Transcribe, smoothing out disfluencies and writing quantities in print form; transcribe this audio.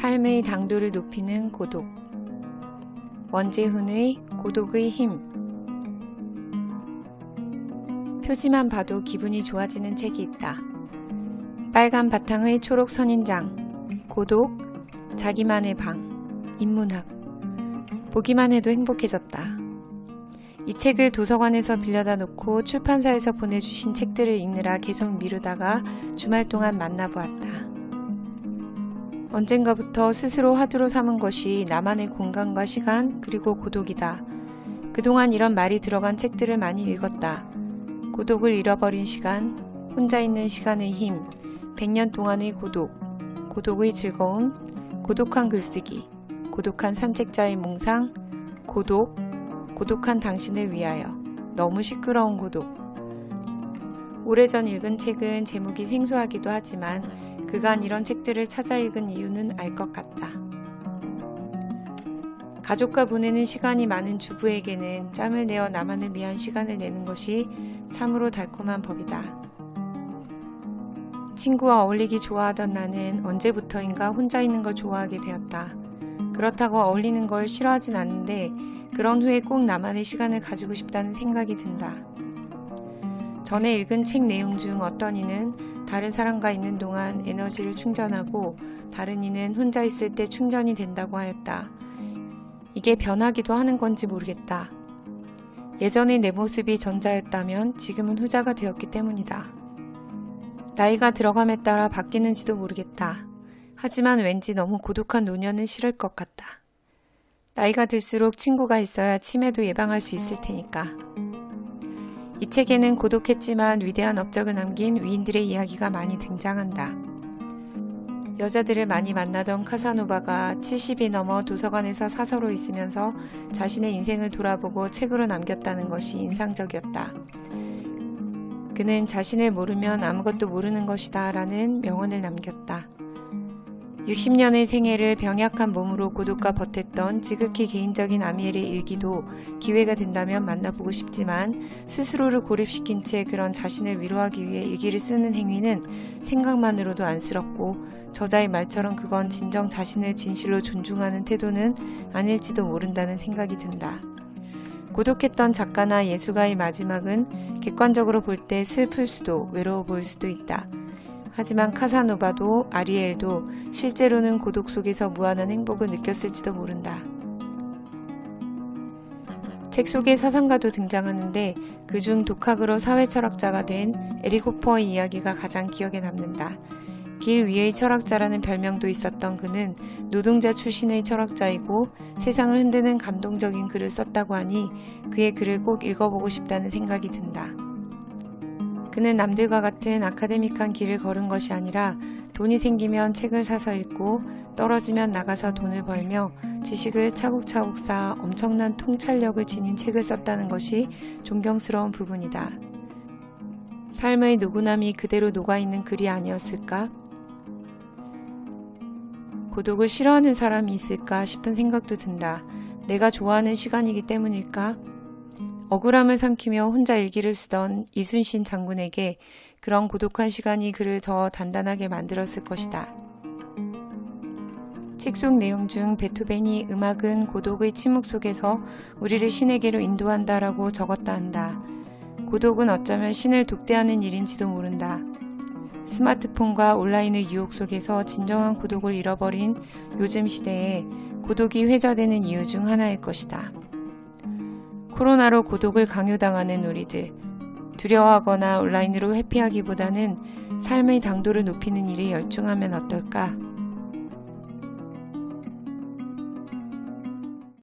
삶의 당도를 높이는 고독. 원재훈의 고독의 힘. 표지만 봐도 기분이 좋아지는 책이 있다. 빨간 바탕의 초록 선인장, 고독, 자기만의 방, 인문학. 보기만 해도 행복해졌다. 이 책을 도서관에서 빌려다 놓고 출판사에서 보내주신 책들을 읽느라 계속 미루다가 주말 동안 만나보았다. 언젠가부터 스스로 화두로 삼은 것이 나만의 공간과 시간 그리고 고독이다. 그동안 이런 말이 들어간 책들을 많이 읽었다. 고독을 잃어버린 시간, 혼자 있는 시간의 힘, 100년 동안의 고독, 고독의 즐거움, 고독한 글쓰기, 고독한 산책자의 몽상, 고독, 고독한 당신을 위하여, 너무 시끄러운 고독. 오래전 읽은 책은 제목이 생소하기도 하지만 그간 이런 책들을 찾아 읽은 이유는 알 것 같다. 가족과 보내는 시간이 많은 주부에게는 짬을 내어 나만을 위한 시간을 내는 것이 참으로 달콤한 법이다. 친구와 어울리기 좋아하던 나는 언제부터인가 혼자 있는 걸 좋아하게 되었다. 그렇다고 어울리는 걸 싫어하진 않는데 그런 후에 꼭 나만의 시간을 가지고 싶다는 생각이 든다. 전에 읽은 책 내용 중 어떤 이는 다른 사람과 있는 동안 에너지를 충전하고 다른 이는 혼자 있을 때 충전이 된다고 하였다. 이게 변하기도 하는 건지 모르겠다. 예전의 내 모습이 전자였다면 지금은 후자가 되었기 때문이다. 나이가 들어감에 따라 바뀌는지도 모르겠다. 하지만 왠지 너무 고독한 노년은 싫을 것 같다. 나이가 들수록 친구가 있어야 치매도 예방할 수 있을 테니까. 이 책에는 고독했지만 위대한 업적을 남긴 위인들의 이야기가 많이 등장한다. 여자들을 많이 만나던 카사노바가 70이 넘어 도서관에서 사서로 있으면서 자신의 인생을 돌아보고 책으로 남겼다는 것이 인상적이었다. 그는 자신을 모르면 아무것도 모르는 것이다 라는 명언을 남겼다. 60년의 생애를 병약한 몸으로 고독과 버텼던 지극히 개인적인 아미엘의 일기도 기회가 된다면 만나보고 싶지만 스스로를 고립시킨 채 그런 자신을 위로하기 위해 일기를 쓰는 행위는 생각만으로도 안쓰럽고 저자의 말처럼 그건 진정 자신을 진실로 존중하는 태도는 아닐지도 모른다는 생각이 든다. 고독했던 작가나 예술가의 마지막은 객관적으로 볼 때 슬플 수도 외로워 보일 수도 있다. 하지만 카사노바도 아리엘도 실제로는 고독 속에서 무한한 행복을 느꼈을지도 모른다. 책 속에 사상가도 등장하는데 그중 독학으로 사회철학자가 된 에릭 호퍼의 이야기가 가장 기억에 남는다. 길 위의 철학자라는 별명도 있었던 그는 노동자 출신의 철학자이고 세상을 흔드는 감동적인 글을 썼다고 하니 그의 글을 꼭 읽어보고 싶다는 생각이 든다. 그는 남들과 같은 아카데믹한 길을 걸은 것이 아니라 돈이 생기면 책을 사서 읽고 떨어지면 나가서 돈을 벌며 지식을 차곡차곡 쌓아 엄청난 통찰력을 지닌 책을 썼다는 것이 존경스러운 부분이다. 삶의 누구남이 그대로 녹아있는 글이 아니었을까? 고독을 싫어하는 사람이 있을까 싶은 생각도 든다. 내가 좋아하는 시간이기 때문일까? 억울함을 삼키며 혼자 일기를 쓰던 이순신 장군에게 그런 고독한 시간이 그를 더 단단하게 만들었을 것이다. 책 속 내용 중 베토벤이 음악은 고독의 침묵 속에서 우리를 신에게로 인도한다라고 적었다 한다. 고독은 어쩌면 신을 독대하는 일인지도 모른다. 스마트폰과 온라인의 유혹 속에서 진정한 고독을 잃어버린 요즘 시대에 고독이 회자되는 이유 중 하나일 것이다. 코로나로 고독을 강요당하는 우리들, 두려워하거나 온라인으로 회피하기보다는 삶의 당도를 높이는 일에 열중하면 어떨까?